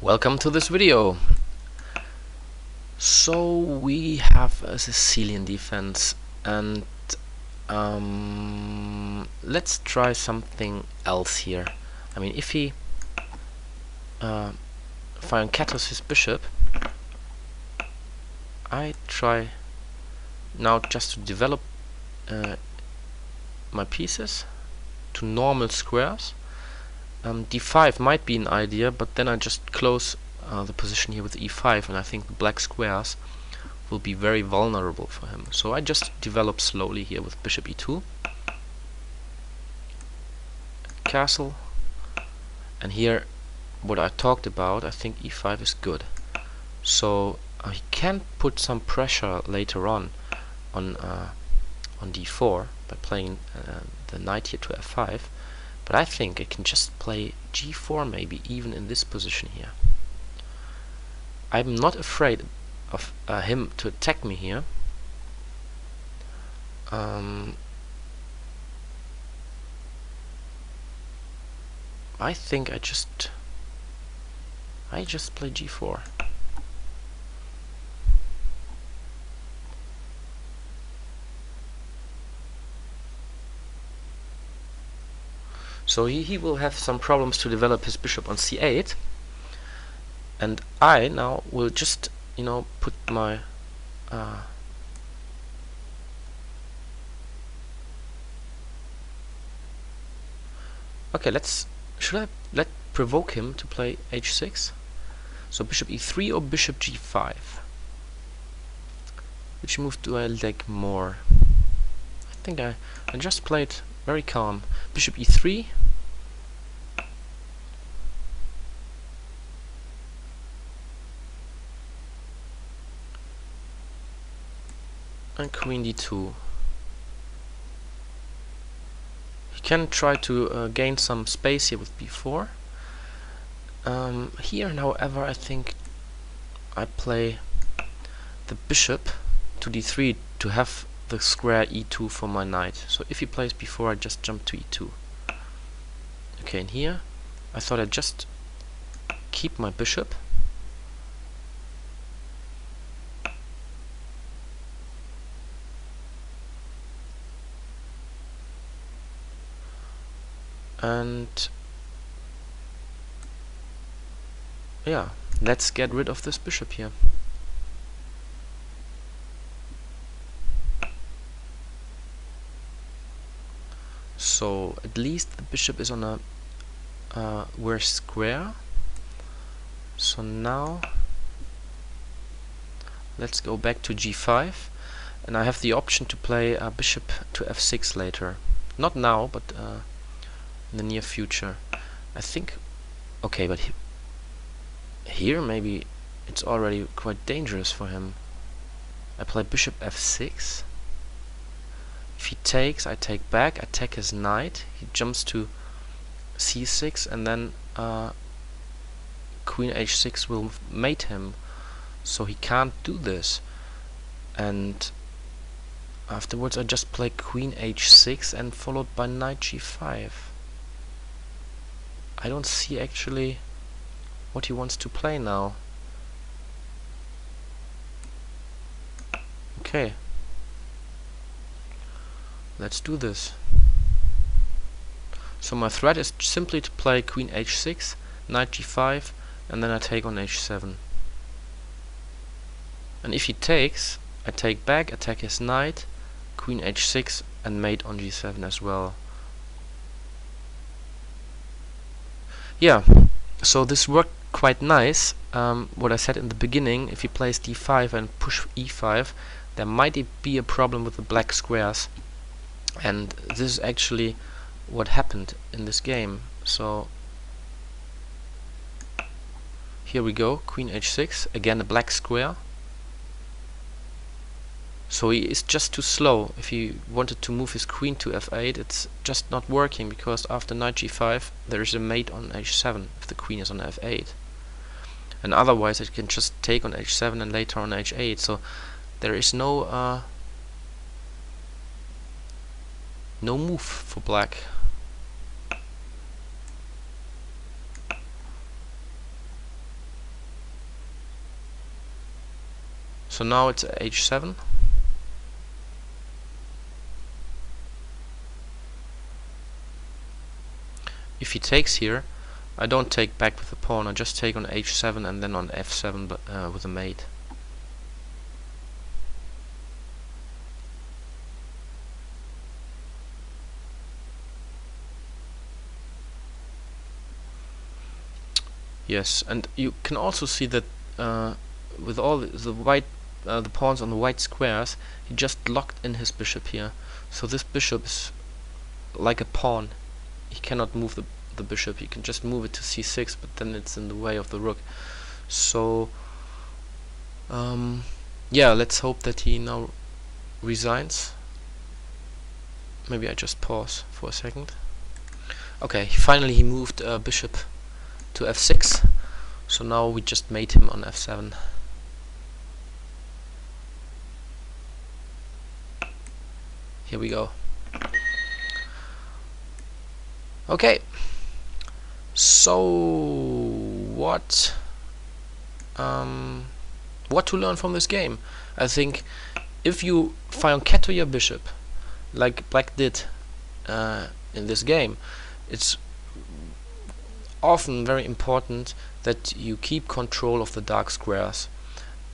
Welcome to this video. So we have a Sicilian defense, and let's try something else here. I mean, if he fianchettos his bishop, I try now just to develop my pieces to normal squares. D5 might be an idea, but then I just close the position here with E5, and I think the black squares will be very vulnerable for him. So I just develop slowly here with bishop E2, castle, and here what I talked about, I think E5 is good. So he can put some pressure later on D4 by playing the knight here to F5. But I think I can just play G4 maybe, even in this position here. I'm not afraid of him to attack me here. I think I just play G4. So he will have some problems to develop his bishop on C8, and I now will just, put my okay, should I provoke him to play H6? So bishop E3 or bishop G5? Which move do I like more? I think I just played very calm. Bishop E3. And queen D2. He can try to gain some space here with B4. Here, however, I think I play the bishop to D3 to have the square E2 for my knight. So if he plays B4, I just jump to E2. Okay, and here I thought I'd just keep my bishop. And yeah, let's get rid of this bishop here. So at least the bishop is on a worse square. So now let's go back to G5, and I have the option to play a bishop to F6 later. Not now, but in the near future. I think, okay, but here maybe it's already quite dangerous for him. I play bishop F6. If he takes, I take back, attack his knight. He jumps to C6, and then queen H6 will mate him. So he can't do this. And afterwards I just play queen H6 and followed by knight G5. I don't see actually what he wants to play now. Okay. Let's do this. So my threat is simply to play queen H6, knight G5, and then I take on H7. And if he takes, I take back, attack his knight, queen H6, and mate on G7 as well. Yeah, so this worked quite nice. What I said in the beginning, if he plays D5 and push E5, there might be a problem with the black squares. And this is actually what happened in this game. So here we go, queen H6, again a black square. So he is just too slow. If he wanted to move his queen to F8, it's just not working, because after knight G5 there is a mate on H7 if the queen is on F8. And otherwise it can just take on H7 and later on H8. So there is no move for black. So now it's h7. If he takes here, I don't take back with the pawn, I just take on h7 and then on f7 with a mate. Yes, and you can also see that with all the white the pawns on the white squares, he just locked in his bishop here. So this bishop is like a pawn. He cannot move the bishop. He can just move it to c6, but then it's in the way of the rook. So yeah, let's hope that he now resigns. Maybe I just pause for a second. Okay, finally he moved bishop to f6. So now we just mate him on f7. Here we go. Okay. So what to learn from this game? I think if you fianchetto your bishop, like Black did in this game, it's often very important that you keep control of the dark squares.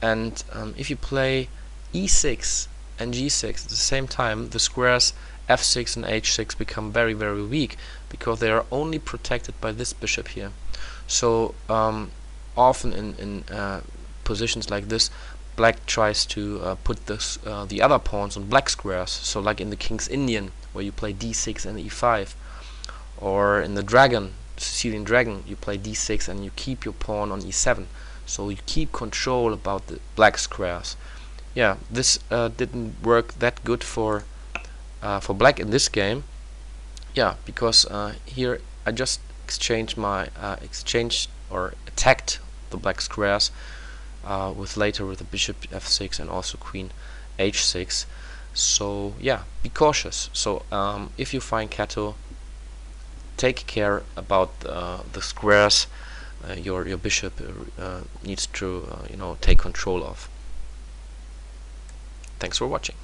And if you play e6 and g6 at the same time, the squares f6 and h6 become very, very weak, because they are only protected by this bishop here. So often in positions like this, Black tries to put the other pawns on black squares. So like in the King's Indian, where you play d6 and e5, or in the Dragon, Sicilian Dragon, you play d6 and you keep your pawn on e7. So you keep control about the black squares. Yeah, this didn't work that good for Black in this game. Yeah, because here I just exchanged or attacked the black squares with the bishop f6 and also queen h6. So yeah, be cautious. So if you fianchetto, take care about the squares your bishop needs to take control of. Thanks for watching.